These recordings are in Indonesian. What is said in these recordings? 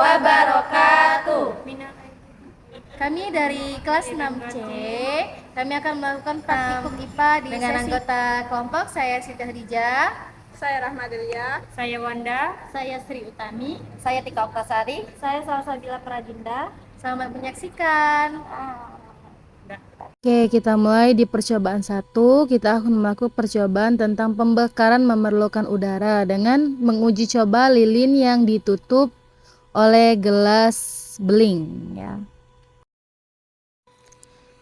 wabarakatuh. Kami dari kelas 6C, kami akan melakukan praktikum IPA dengan anggota kelompok. Saya Siti Hadijah, saya Rahmadelia, saya Wanda, saya Sri Utami, Saya Tika Oktasari. saya Salsabila Prajinda. Selamat menyaksikan. Oke, kita mulai di percobaan 1. Kita akan melakukan percobaan tentang pembakaran memerlukan udara dengan menguji coba lilin yang ditutup oleh gelas beling ya.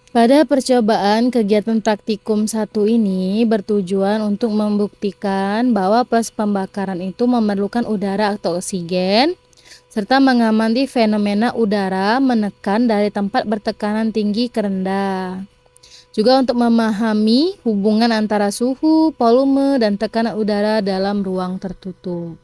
Pada percobaan kegiatan praktikum 1 ini bertujuan untuk membuktikan bahwa proses pembakaran itu memerlukan udara atau oksigen, serta mengamati fenomena udara menekan dari tempat bertekanan tinggi ke rendah. Juga untuk memahami hubungan antara suhu, volume, dan tekanan udara dalam ruang tertutup.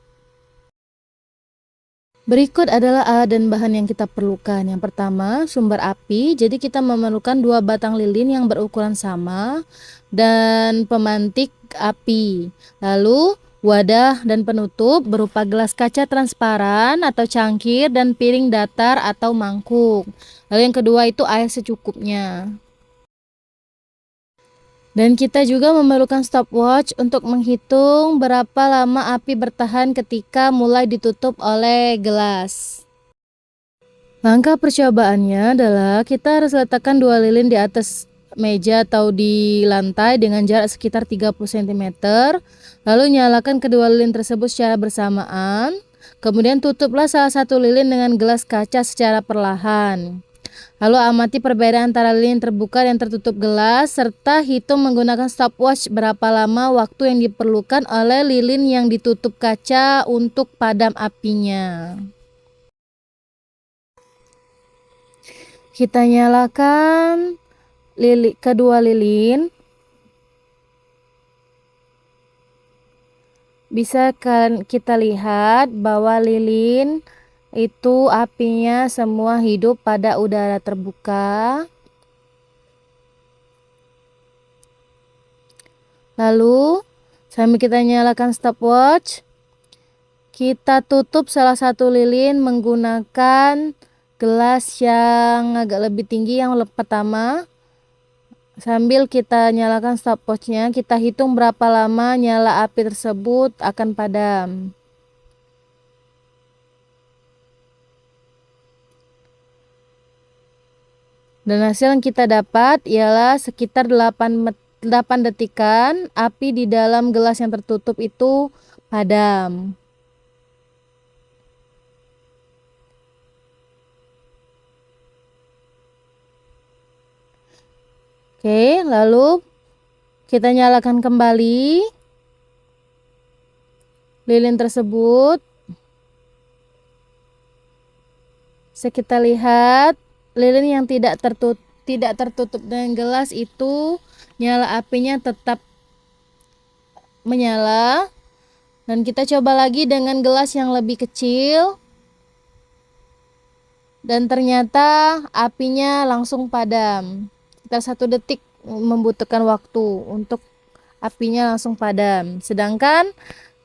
Berikut adalah alat dan bahan yang kita perlukan. Yang pertama, sumber api. Jadi kita memerlukan 2 batang lilin yang berukuran sama dan pemantik api. Lalu wadah dan penutup berupa gelas kaca transparan atau cangkir dan piring datar atau mangkuk. Lalu yang kedua itu air secukupnya. Dan kita juga memerlukan stopwatch untuk menghitung berapa lama api bertahan ketika mulai ditutup oleh gelas. Langkah percobaannya adalah kita harus letakkan 2 lilin di atas meja atau di lantai dengan jarak sekitar 30 cm. Lalu nyalakan kedua lilin tersebut secara bersamaan. Kemudian tutuplah salah satu lilin dengan gelas kaca secara perlahan. Lalu amati perbedaan antara lilin terbuka dan tertutup gelas, serta hitung menggunakan stopwatch berapa lama waktu yang diperlukan oleh lilin yang ditutup kaca untuk padam apinya. Kita nyalakan kedua lilin. Bisa kan kita lihat bahwa lilin itu apinya semua hidup pada udara terbuka. Lalu sambil kita nyalakan stopwatch, kita tutup salah satu lilin menggunakan gelas yang agak lebih tinggi yang pertama. Sambil kita nyalakan stopwatchnya, kita hitung berapa lama nyala api tersebut akan padam. Dan hasil yang kita dapat ialah sekitar 8 detikan api di dalam gelas yang tertutup itu padam. Oke, lalu kita nyalakan kembali lilin tersebut. Bisa kita lihat lilin yang tidak tertutup dengan gelas itu nyala apinya tetap menyala. Dan kita coba lagi dengan gelas yang lebih kecil. Dan ternyata apinya langsung padam. Sekitar 1 detik membutuhkan waktu untuk apinya langsung padam. Sedangkan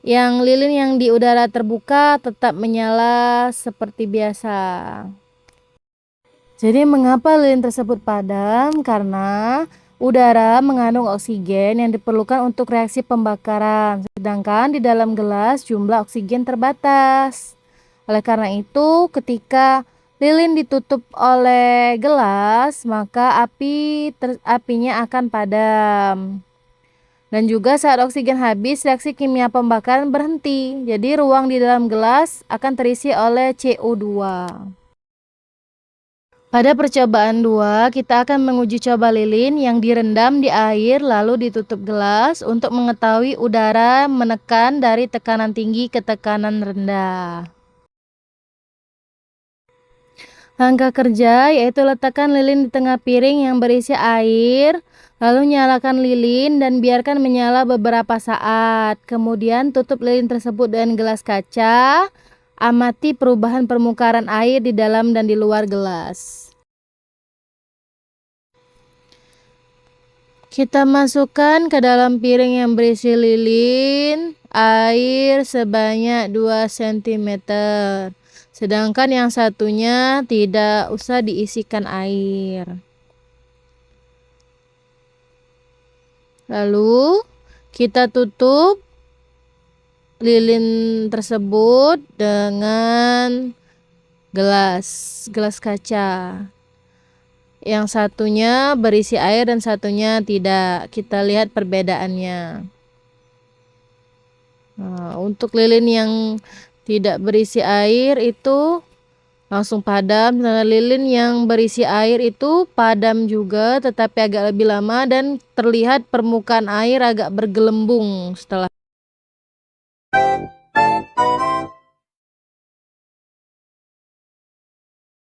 yang lilin yang di udara terbuka tetap menyala seperti biasa. Jadi mengapa lilin tersebut padam? Karena udara mengandung oksigen yang diperlukan untuk reaksi pembakaran. Sedangkan di dalam gelas jumlah oksigen terbatas. Oleh karena itu, ketika lilin ditutup oleh gelas, maka apinya akan padam. Dan juga saat oksigen habis, reaksi kimia pembakaran berhenti. Jadi ruang di dalam gelas akan terisi oleh CO2. Pada percobaan 2, kita akan menguji coba lilin yang direndam di air lalu ditutup gelas untuk mengetahui udara menekan dari tekanan tinggi ke tekanan rendah. Langkah kerja yaitu letakkan lilin di tengah piring yang berisi air, lalu nyalakan lilin dan biarkan menyala beberapa saat. Kemudian tutup lilin tersebut dengan gelas kaca. Amati perubahan permukaan air di dalam dan di luar gelas. Kita masukkan ke dalam piring yang berisi lilin air sebanyak 2 cm. Sedangkan yang satunya tidak usah diisikan air. Lalu kita tutup lilin tersebut dengan gelas kaca. Yang satunya berisi air dan satunya tidak. Kita lihat perbedaannya. Nah, untuk lilin yang tidak berisi air itu langsung padam. Nah, lilin yang berisi air itu padam juga tetapi agak lebih lama dan terlihat permukaan air agak bergelembung setelah